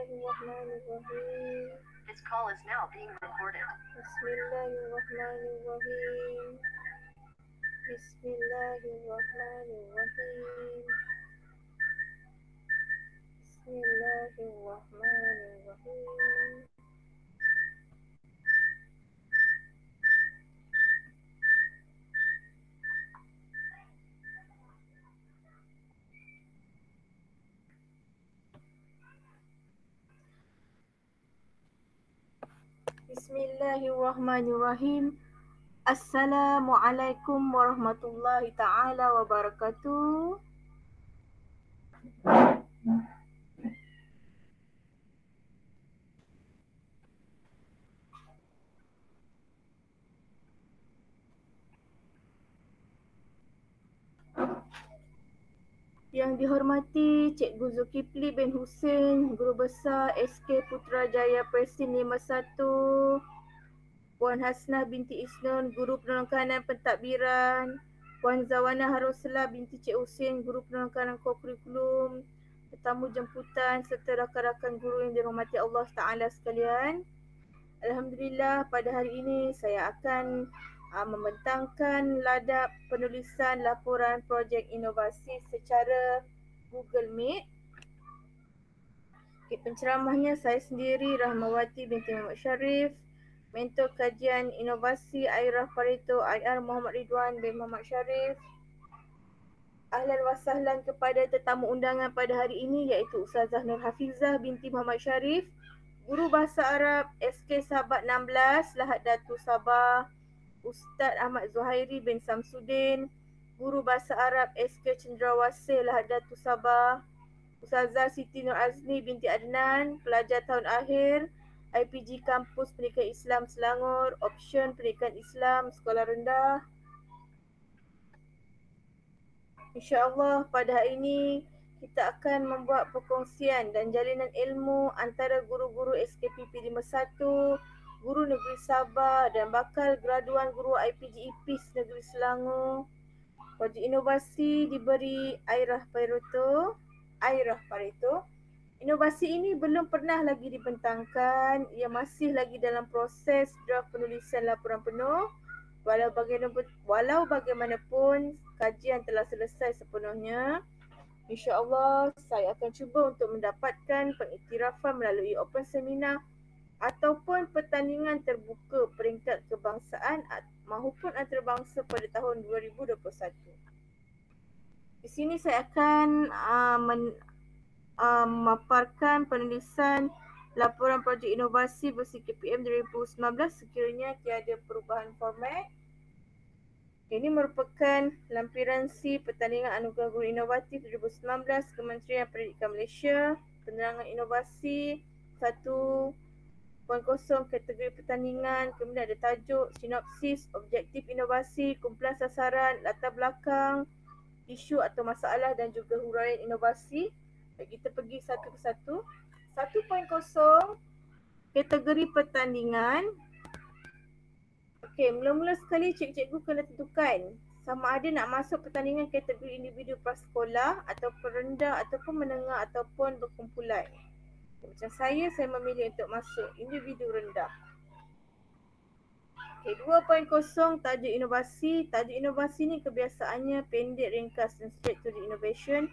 Bismillahirrahmanirrahim. This call is now being recorded. Bismillahirrahmanirrahim. Bismillahirrahmanirrahim. Bismillahirrahmanirrahim. Bismillahirrahmanirrahim. Assalamualaikum warahmatullahi ta'ala wabarakatuh. Yang dihormati Cikgu Zulkifli bin Hussein, Guru Besar SK Putrajaya Presin 51, Puan Hasnah binti Isnun, Guru Penolong Pentadbiran, Puan Zawana Haruslah binti Cik Husin, Guru Penolong Kokurikulum, tetamu jemputan serta rakan-rakan guru yang dirahmati Allah Ta'ala sekalian. Alhamdulillah, pada hari ini saya akan membentangkan ladap penulisan laporan projek inovasi secara Google Meet. Penceramahnya saya sendiri, Rahmawati binti Muhammad Sharif, Mentor Kajian Inovasi Airah Pareto IR Muhammad Ridwan bin Muhammad Sharif. Ahlan wa sahlan kepada tetamu undangan pada hari ini iaitu Ustazah Nur Hafizah binti Muhammad Sharif, Guru Bahasa Arab SK Sahabat 16 Lahad Datu Sabah, Ustaz Ahmad Zuhairi bin Samsudin, Guru Bahasa Arab SK Cendrawasih Lahad Datu Sabah, Ustazah Siti Nur Azni binti Adnan, pelajar tahun akhir IPG Kampus Pendidikan Islam Selangor, option Pendidikan Islam Sekolah Rendah. InsyaAllah pada hari ini kita akan membuat perkongsian dan jalinan ilmu antara guru-guru SKPP 51, guru negeri Sabah dan bakal graduan guru IPG IPIS Negeri Selangor. Projek inovasi diberi Airah Pareto. Inovasi ini belum pernah lagi dibentangkan. Ia masih lagi dalam proses draft penulisan laporan penuh. Walau bagaimanapun, kajian telah selesai sepenuhnya. InsyaAllah, saya akan cuba untuk mendapatkan pengiktirafan melalui open seminar ataupun pertandingan terbuka peringkat kebangsaan maupun antarabangsa pada tahun 2021. Di sini saya akan memaparkan penulisan laporan projek inovasi versi KPM 2019 sekiranya tiada perubahan format. Ini merupakan lampiran C pertandingan Anugerah Guru Inovatif 2019 Kementerian Pendidikan Malaysia. Penerangan inovasi 1.0 kategori pertandingan, kemudian ada tajuk, sinopsis, objektif inovasi, kumpulan sasaran, latar belakang, isu atau masalah dan juga huraian inovasi. Kita pergi satu persatu. 1.0 kategori pertandingan. Okey, mula-mula sekali cikgu kena tentukan sama ada nak masuk pertandingan kategori individu prasekolah ataupun rendah ataupun menengah ataupun berkumpulan. Macam saya memilih untuk masuk individu rendah. Okey, 2.0 tajuk inovasi. Tajuk inovasi ni kebiasaannya pendek, ringkas dan straight to the innovation.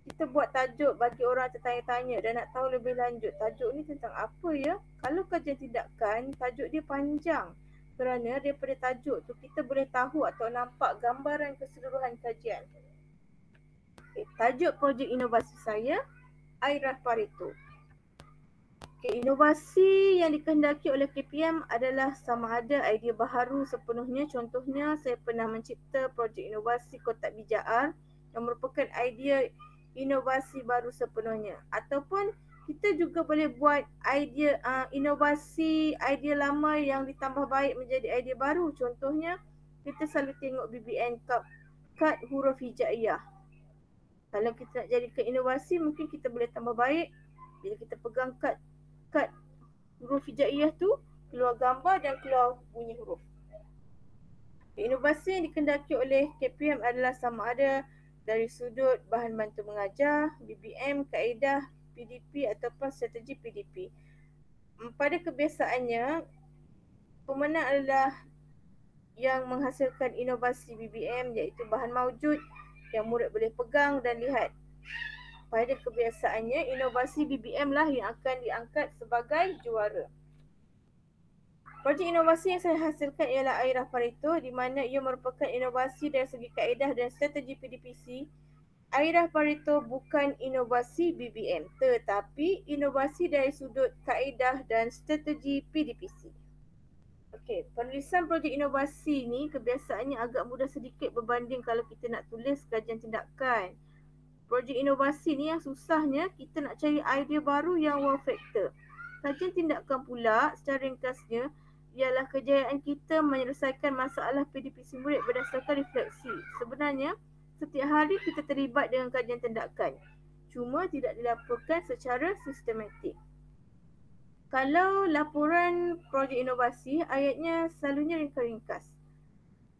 Kita buat tajuk bagi orang tertanya-tanya dan nak tahu lebih lanjut tajuk ni tentang apa ya. Kalau kajian tindakan, tajuk dia panjang kerana daripada tajuk tu kita boleh tahu atau nampak gambaran keseluruhan kajian. Okay, tajuk projek inovasi saya, Airah Pareto. Okay, inovasi yang dikehendaki oleh KPM adalah sama ada idea baharu sepenuhnya. Contohnya, saya pernah mencipta projek inovasi kotak bijar yang merupakan idea inovasi baru sepenuhnya, ataupun kita juga boleh buat idea inovasi idea lama yang ditambah baik menjadi idea baru. Contohnya, kita selalu tengok BBN kad huruf hijaiyah. Kalau kita nak jadikan inovasi, mungkin kita boleh tambah baik bila kita pegang kad huruf hijaiyah tu, keluar gambar dan keluar bunyi huruf. Inovasi yang dikehendaki oleh KPM adalah sama ada dari sudut bahan bantu mengajar, BBM, kaedah PDP ataupun strategi PDP. Pada kebiasaannya, pemenang adalah yang menghasilkan inovasi BBM, iaitu bahan maujud yang murid boleh pegang dan lihat. Pada kebiasaannya, inovasi BBM lah yang akan diangkat sebagai juara. Projek inovasi yang saya hasilkan ialah Airah Pareto, di mana ia merupakan inovasi dari segi kaedah dan strategi PDPC. Airah Pareto bukan inovasi BBM, tetapi inovasi dari sudut kaedah dan strategi PDPC. Okey, penulisan projek inovasi ni kebiasaannya agak mudah sedikit berbanding kalau kita nak tulis kajian tindakan. Projek inovasi ni yang susahnya kita nak cari idea baru yang wow factor. Kajian tindakan pula secara ringkasnya ialah kejayaan kita menyelesaikan masalah PDPC murid berdasarkan refleksi. Sebenarnya, setiap hari kita terlibat dengan kajian tindakan, cuma tidak dilaporkan secara sistematik. Kalau laporan projek inovasi, ayatnya selalunya ringkas.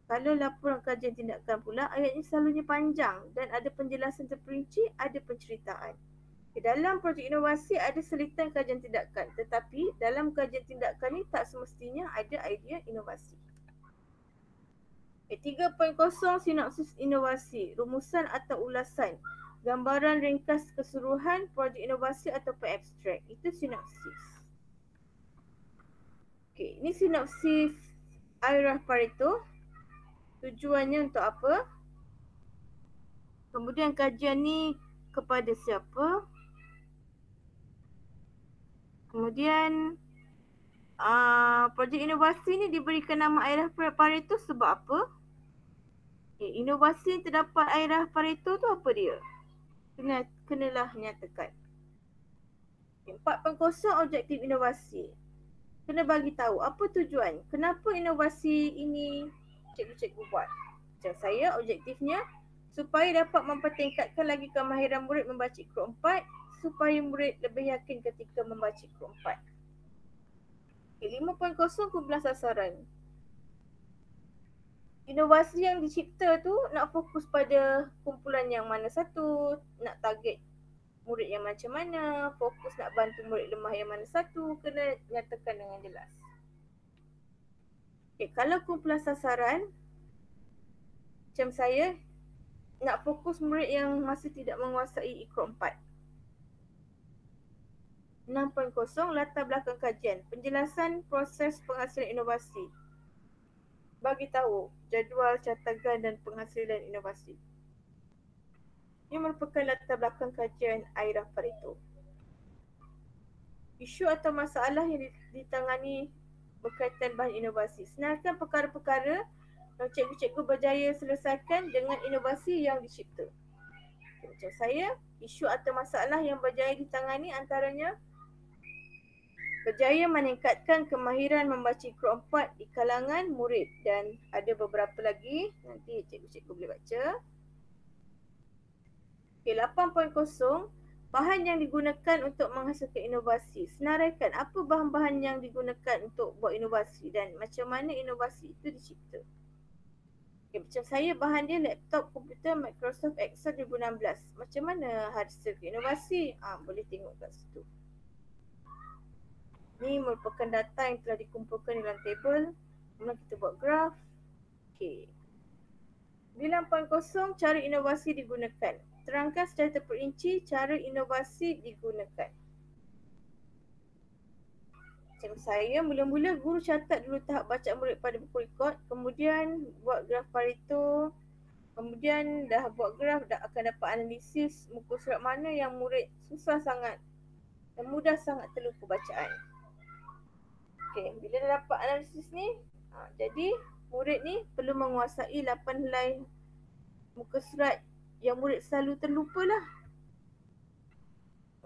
Kalau laporan kajian tindakan pula, ayatnya selalunya panjang dan ada penjelasan terperinci, ada penceritaan. Di dalam projek inovasi ada selitan kajian tindakan, tetapi dalam kajian tindakan ni tak semestinya ada idea inovasi. 3.0 sinopsis inovasi, rumusan atau ulasan, gambaran ringkas keseluruhan projek inovasi ataupun abstrak. Itu sinopsis. Okey, ini sinopsis Airah Pareto. Tujuannya untuk apa? Kemudian kajian ni kepada siapa? Kemudian projek inovasi ni diberikan nama Airah Pareto sebab apa? Inovasi yang terdapat Airah Pareto tu apa dia? Kenalah nyatakan. 4.0 objektif inovasi. Kena bagi tahu apa tujuan, kenapa inovasi ini cikgu-cikgu buat. Macam saya, objektifnya supaya dapat mempertingkatkan lagi kemahiran murid membaca Ikro 4, supaya murid lebih yakin ketika membaca Ikro 4. 5.0 kumpulan sasaran. Inovasi yang dicipta tu nak fokus pada kumpulan yang mana satu, nak target murid yang macam mana, fokus nak bantu murid lemah yang mana satu, kena nyatakan dengan jelas. Kalau kumpulan sasaran, macam saya, nak fokus murid yang masih tidak menguasai Ikro 4. 6.0 latar belakang kajian, penjelasan proses penghasilan inovasi. Bagi tahu jadual, catagan dan penghasilan inovasi. Ini merupakan latar belakang kajian Airah Pareto. Isu atau masalah yang ditangani berkaitan bahan inovasi. Senaraikan perkara-perkara yang cikgu-cikgu berjaya selesaikan dengan inovasi yang dicipta. Macam saya, isu atau masalah yang berjaya ditangani antaranya berjaya meningkatkan kemahiran membaca Ikro 4 di kalangan murid, dan ada beberapa lagi, nanti cikgu-cikgu boleh baca. 8.0 bahan yang digunakan untuk menghasilkan inovasi. Senaraikan apa bahan-bahan yang digunakan untuk buat inovasi dan macam mana inovasi itu dicipta. Macam saya, bahan dia laptop komputer Microsoft Excel 2016. Macam mana hasil inovasi? Boleh tengok kat situ. Ini merupakan data yang telah dikumpulkan dalam table. Kemudian kita buat graf. 9.0 cara inovasi digunakan. Terangkan secara terperinci cara inovasi digunakan. Macam saya, mula-mula guru catat dulu tahap bacaan murid pada buku rekod, kemudian buat graf Pareto, kemudian dah buat graf, dah akan dapat analisis muka surat mana yang murid susah sangat dan mudah sangat terlupa bacaan. Bila dah dapat analisis ni, jadi murid ni perlu menguasai 8 helai muka surat yang murid selalu terlupa lah.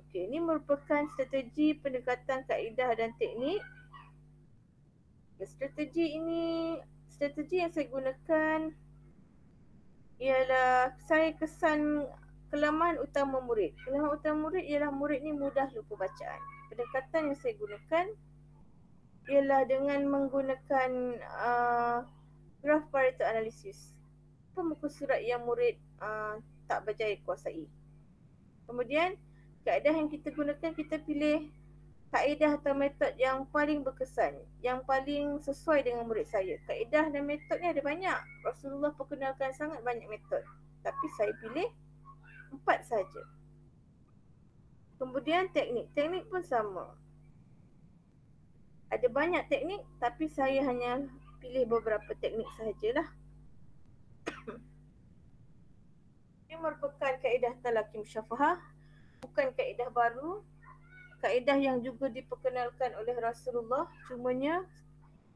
Ini merupakan strategi pendekatan kaedah dan teknik. Strategi yang saya gunakan ialah saya kesan kelemahan utama murid. Kelemahan utama murid ialah murid ni mudah lupa bacaan. Pendekatan yang saya gunakan ialah dengan menggunakan graf Pareto analysis. Apa muka surat yang murid tak berjaya kuasai. Kemudian kaedah yang kita gunakan, kita pilih kaedah atau metod yang paling berkesan, yang paling sesuai dengan murid saya. Kaedah dan metod ni ada banyak. Rasulullah perkenalkan sangat banyak metod. Tapi saya pilih 4 saja. Kemudian teknik. Teknik pun sama. Ada banyak teknik tapi saya hanya pilih beberapa teknik sahajalah. Ini merupakan kaedah talaqi musyafahah, bukan kaedah baru. Kaedah yang juga diperkenalkan oleh Rasulullah, cumanya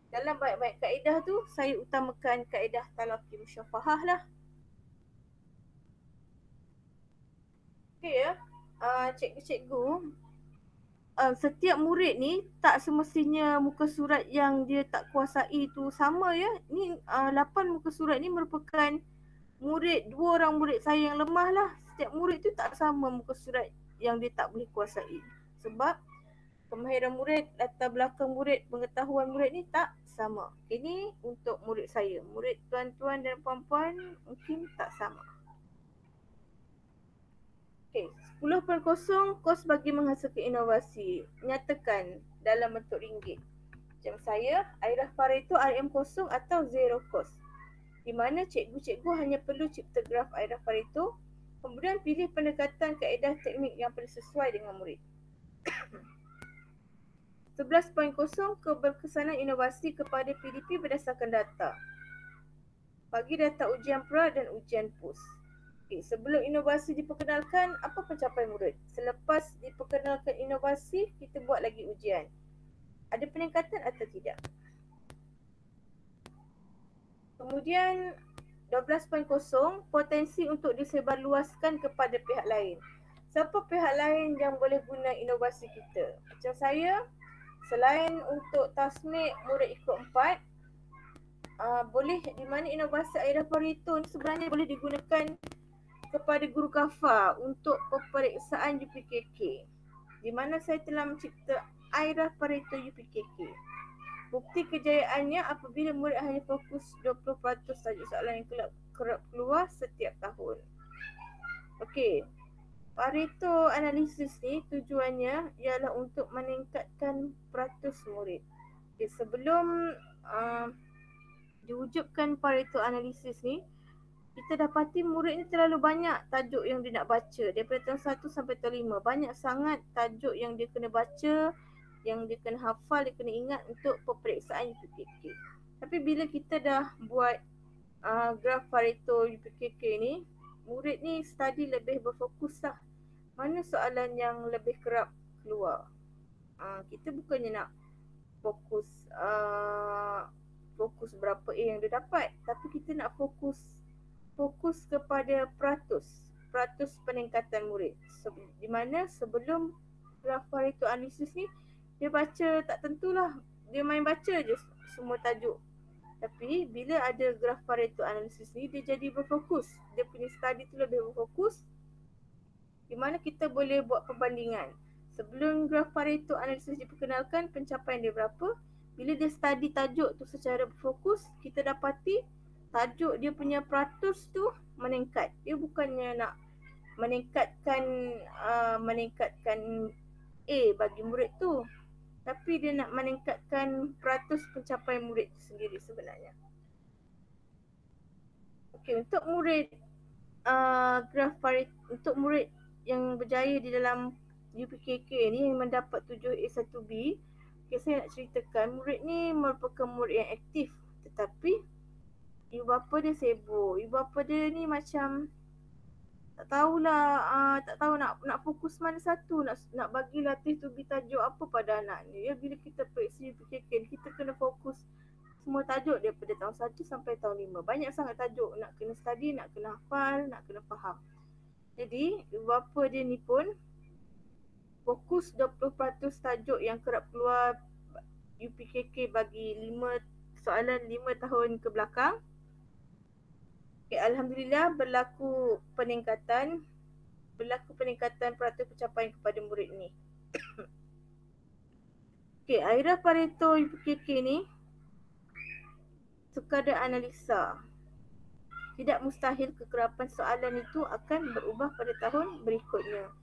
dalam banyak-banyak kaedah tu saya utamakan kaedah talaqi musyafahah lah. Okey ya, cikgu-cikgu, setiap murid ni tak semestinya muka surat yang dia tak kuasai tu sama ya. Ni 8 muka surat ni merupakan murid, 2 orang murid saya yang lemah lah. Setiap murid tu tak sama muka surat yang dia tak boleh kuasai. Sebab kemahiran murid, latar belakang murid, pengetahuan murid ni tak sama. Ini untuk murid saya. Murid tuan-tuan dan puan-puan mungkin tak sama. Okey, 10/0 kos bagi menghasilkan inovasi. Nyatakan dalam bentuk ringgit. Macam saya, Airah Pareto RM0 atau zero kos. Di mana cikgu-cikgu hanya perlu cipta graf Airah Pareto, kemudian pilih pendekatan kaedah teknik yang paling sesuai dengan murid. 11.0 keberkesanan inovasi kepada PDP berdasarkan data. Bagi data ujian pra dan ujian pus. Okay, sebelum inovasi diperkenalkan, apa pencapaian murid? Selepas diperkenalkan inovasi, kita buat lagi ujian. Ada peningkatan atau tidak? Kemudian 12.0 potensi untuk disebarluaskan kepada pihak lain. Siapa pihak lain yang boleh guna inovasi kita? Macam saya, selain untuk tasmik murid ikut 4, boleh di mana inovasi Airah Pareto ni sebenarnya boleh digunakan kepada guru kafa untuk peperiksaan UPKK. Di mana saya telah mencipta Airah Pareto UPKK. Bukti kejayaannya apabila murid hanya fokus 20% tajuk soalan yang kerap keluar setiap tahun. Okey. Pareto analisis ni tujuannya ialah untuk meningkatkan peratus murid. Okay, sebelum diwujudkan Pareto analisis ni, kita dapati murid ni terlalu banyak tajuk yang dia nak baca. Daripada tahun 1 sampai tahun 5. Banyak sangat tajuk yang dia kena baca, yang dia kena hafal, dia kena ingat untuk peperiksaan UPKK. Tapi bila kita dah buat graf Pareto UPKK ni, murid ni study lebih berfokus lah. Mana soalan yang lebih kerap keluar. Kita bukannya nak fokus fokus berapa A yang dia dapat, tapi kita nak fokus kepada peratus peningkatan murid. Di mana sebelum graf Pareto analisis ni, dia baca tak tentulah, dia main baca je semua tajuk. Tapi bila ada graf Pareto analisis ni, dia jadi berfokus. Dia punya study tu lebih berfokus. Di mana kita boleh buat perbandingan. Sebelum graf Pareto analisis diperkenalkan, pencapaian dia berapa. Bila dia study tajuk tu secara berfokus, kita dapati tajuk dia punya peratus tu meningkat. Dia bukannya nak meningkatkan A bagi murid tu, tapi dia nak meningkatkan peratus pencapaian murid sendiri sebenarnya. Okey, untuk murid graf Pareto, untuk murid yang berjaya di dalam UPKK ni yang mendapat 7A1B, okay, saya nak ceritakan murid ni merupakan murid yang aktif, tetapi ibu bapa dia sibuk. Ibu bapa dia ni macam tak tahulah, tak tahu nak fokus mana satu, nak bagi latih tu tajuk apa pada anak ni. Ya, bila kita periksa UPKK, kita kena fokus semua tajuk daripada tahun 1 sampai tahun 5. Banyak sangat tajuk nak kena study, nak kena hafal, nak kena faham. Jadi, ibu bapa dia ni pun fokus 20% tajuk yang kerap keluar UPKK bagi 5 soalan 5 tahun ke belakang. Okay, alhamdulillah berlaku peningkatan peratus pencapaian kepada murid ni. Okay, Airah Pareto UPKK ni sekadar analisa. Tidak mustahil kekerapan soalan itu akan berubah pada tahun berikutnya.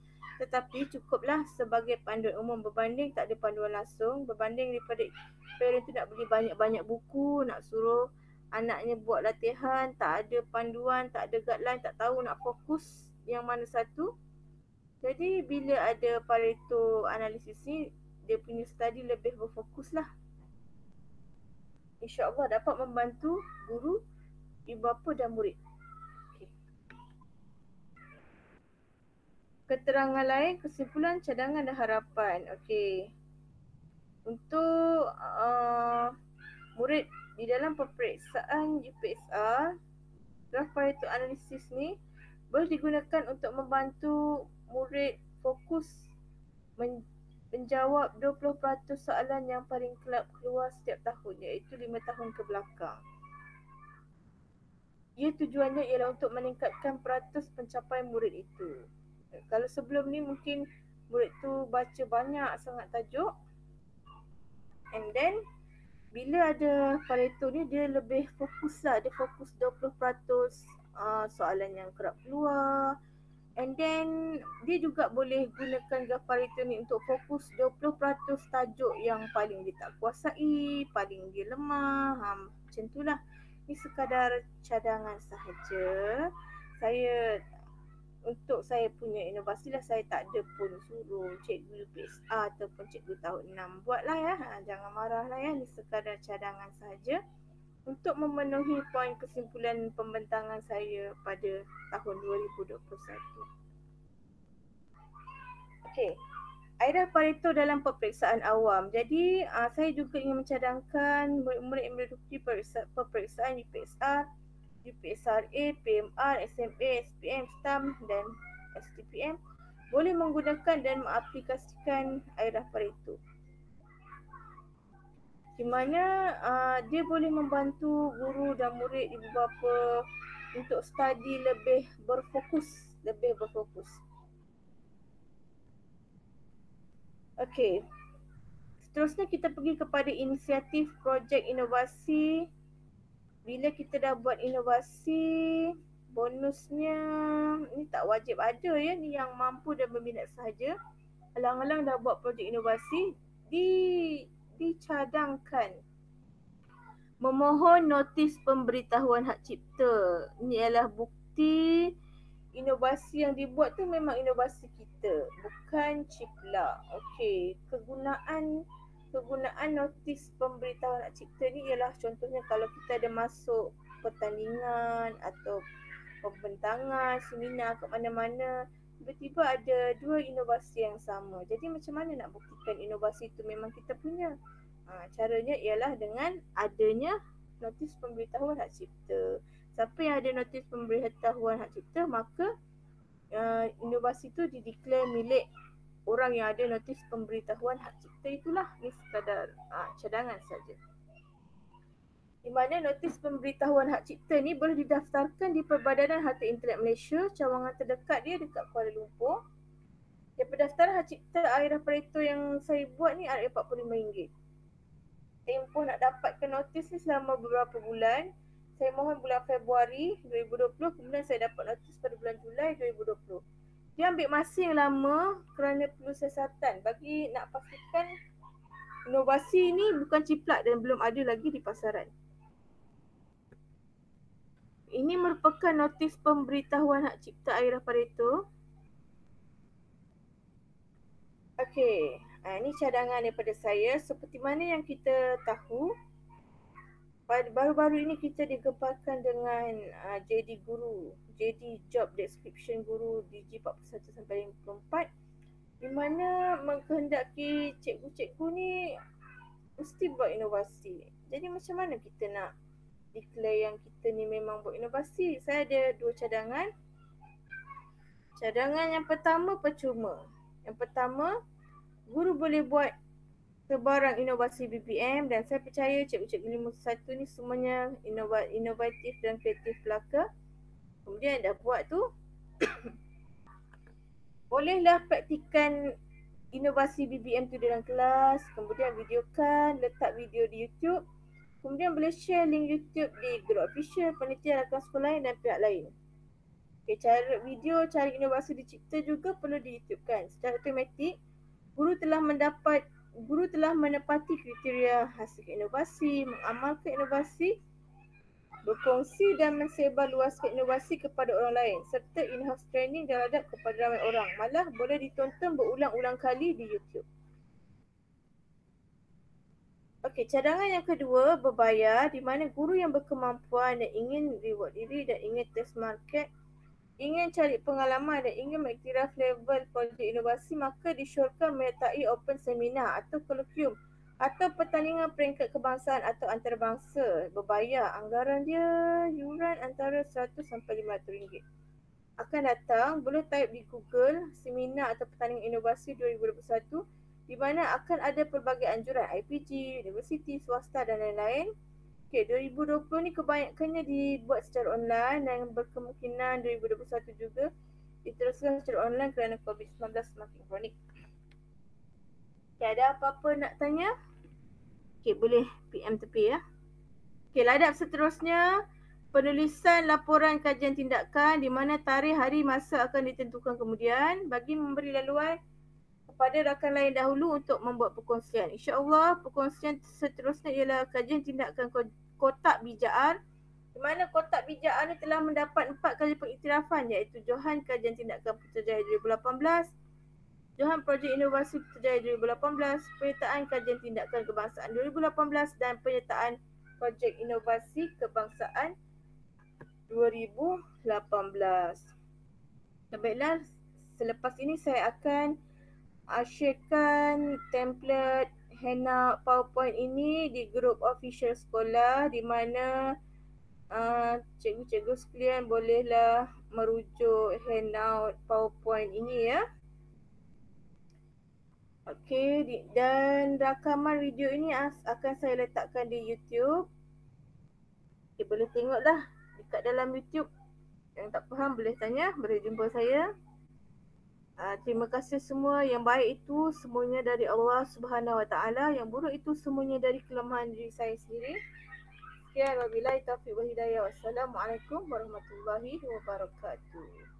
Tetapi cukuplah sebagai panduan umum, berbanding tak ada panduan langsung, berbanding daripada parent tu nak beli banyak-banyak buku, nak suruh anaknya buat latihan, tak ada panduan, tak ada guideline, tak tahu nak fokus yang mana satu. Jadi bila ada Pareto analisis ni, dia punya study lebih berfokus lah. InsyaAllah dapat membantu guru, ibu bapa dan murid. Okay. Keterangan lain, kesimpulan, cadangan dan harapan. Okey. Untuk murid di dalam peperiksaan UPSR, graf Pareto analisis ni boleh digunakan untuk membantu murid fokus menjawab 20% soalan yang paling kerap keluar setiap tahun, iaitu 5 tahun ke belakang. Ia tujuannya ialah untuk meningkatkan peratus pencapaian murid itu. Kalau sebelum ni mungkin murid tu baca banyak sangat tajuk, and then bila ada Pareto ni dia lebih fokus lah, dia fokus 20% soalan yang kerap keluar. And then dia juga boleh gunakan graf Pareto ni untuk fokus 20% tajuk yang paling dia tak kuasai, paling dia lemah. Macam tu lah. Ini sekadar cadangan sahaja. Untuk saya punya inovasi lah, saya tak ada pun suruh cikgu UPSR ataupun cikgu tahun 6 buatlah ya. Jangan marah lah ya. Ini sekadar cadangan sahaja untuk memenuhi poin kesimpulan pembentangan saya pada tahun 2021. Okey, airah Pareto dalam peperiksaan awam. Jadi saya juga ingin mencadangkan murid-murid yang menduduki peperiksaan UPSR, UPSRA, PMR, SMA, SPM, STAM dan STPM boleh menggunakan dan mengaplikasikan airah Pareto, di mana dia boleh membantu guru dan murid, ibu bapa untuk study lebih berfokus. Okey. Seterusnya kita pergi kepada inisiatif projek inovasi. Bila kita dah buat inovasi, bonusnya ni tak wajib ada ya, ni yang mampu dan berminat sahaja. Alang-alang dah buat projek inovasi, dicadangkan memohon notis pemberitahuan hak cipta. Ini adalah bukti inovasi yang dibuat tu memang inovasi kita, bukan ciplak. Okey, kegunaan notis pemberitahuan hak cipta ni ialah contohnya kalau kita ada masuk pertandingan atau pembentangan, seminar kat mana-mana, tiba-tiba ada dua inovasi yang sama. Jadi macam mana nak buktikan inovasi itu memang kita punya? Caranya ialah dengan adanya notis pemberitahuan hak cipta. Siapa yang ada notis pemberitahuan hak cipta, maka inovasi itu dideklar milik orang yang ada notis pemberitahuan hak cipta itulah. Ini sekadar cadangan saja. Di mana notis pemberitahuan hak cipta ni boleh didaftarkan di Perbadanan Harta Internet Malaysia. Cawangan terdekat dia dekat Kuala Lumpur. Di pendaftaran hak cipta airah Pareto yang saya buat ni RM45. Tempoh nak dapatkan notis ni selama beberapa bulan. Saya mohon bulan Februari 2020, kemudian saya dapat notis pada bulan Julai 2020. Dia ambil masa yang lama kerana perlu siasatan bagi nak pastikan inovasi ni bukan ciplak dan belum ada lagi di pasaran. Ini merupakan notis pemberitahuan hak cipta airah Pareto. Okey, ini cadangan daripada saya. Seperti mana yang kita tahu, baru-baru ini kita digemparkan dengan JD Guru, JD Job Description Guru DG 41 sampai 54, di mana mengkehendaki cikgu-cikgu ni mesti buat inovasi. Jadi macam mana kita nak declare yang kita ni memang buat inovasi? Saya ada dua cadangan. Cadangan yang pertama percuma. Yang pertama, guru boleh buat sebarang inovasi BBM dan saya percaya cikgu-cikgu 51 ni semuanya inovatif dan kreatif belaka. Kemudian dah buat tu, bolehlah praktikan inovasi BBM tu dalam kelas, kemudian videokan, letak video di YouTube, kemudian boleh share link YouTube di grup official, panitia rakan sekolah lain dan pihak lain. Okay, video cari inovasi dicipta juga perlu di-YouTubekan. Secara automatik, guru telah menepati kriteria hasil inovasi, mengamalkan inovasi, berkongsi dan mensebarluaskan inovasi kepada orang lain serta in-house training dan adab kepada ramai orang. Malah boleh ditonton berulang-ulang kali di YouTube. Okey, cadangan yang kedua berbayar di mana guru yang berkemampuan dan ingin reward diri dan ingin test market, ingin cari pengalaman dan ingin mengiktiraf level projek inovasi, maka disyorkan menyertai open seminar atau kolokium atau pertandingan peringkat kebangsaan atau antarabangsa. Berbayar, anggaran dia yuran antara RM100 sampai RM500. Akan datang, boleh type di Google seminar atau pertandingan inovasi 2021 di mana akan ada pelbagai anjuran IPG, universiti, swasta dan lain-lain. Okay, 2020 ni kebanyakannya dibuat secara online dan berkemungkinan 2021 juga diteruskan secara online kerana COVID-19 semakin kronik. Okay, ada apa-apa nak tanya? Okay, boleh PM tepi ya. Okay, ladap seterusnya penulisan laporan kajian tindakan di mana tarikh hari masa akan ditentukan kemudian bagi memberi laluan kepada rakan lain dahulu untuk membuat perkongsian. InsyaAllah perkongsian seterusnya ialah kajian tindakan kotak BJR di mana kotak BJR ni telah mendapat 4 kali pengiktirafan iaitu Johan Kajian Tindakan Putrajaya 2018, Johan Projek Inovasi Putrajaya 2018, Penyertaan Kajian Tindakan Kebangsaan 2018 dan Penyertaan Projek Inovasi Kebangsaan 2018. Baiklah, selepas ini saya akan sharekan template handout PowerPoint ini di grup official sekolah di mana cikgu-cikgu sekalian bolehlah merujuk handout PowerPoint ini ya. Okey, dan rakaman video ini akan saya letakkan di YouTube. Okay, boleh tengoklah dekat dalam YouTube. Yang tak faham boleh tanya, boleh jumpa saya. Terima kasih semua. Yang baik itu semuanya dari Allah Subhanahu Wa Taala, yang buruk itu semuanya dari kelemahan diri saya sendiri. Sekian, wabillahi taufiq wal hidayah. Wassalamualaikum warahmatullahi wabarakatuh.